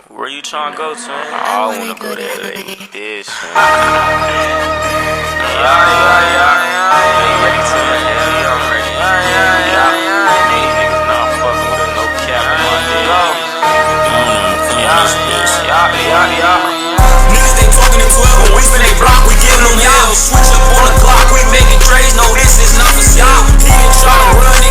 Where you tryna go, twin? I wanna go there like this, man. Yeah. Ready to I'm ready. These niggas not fucking with a no cap on my Niggas they talking in 12 and we spin they block, we giving them yells. Switch up on the clock, we making trades, no this is not for y'all. He done try to run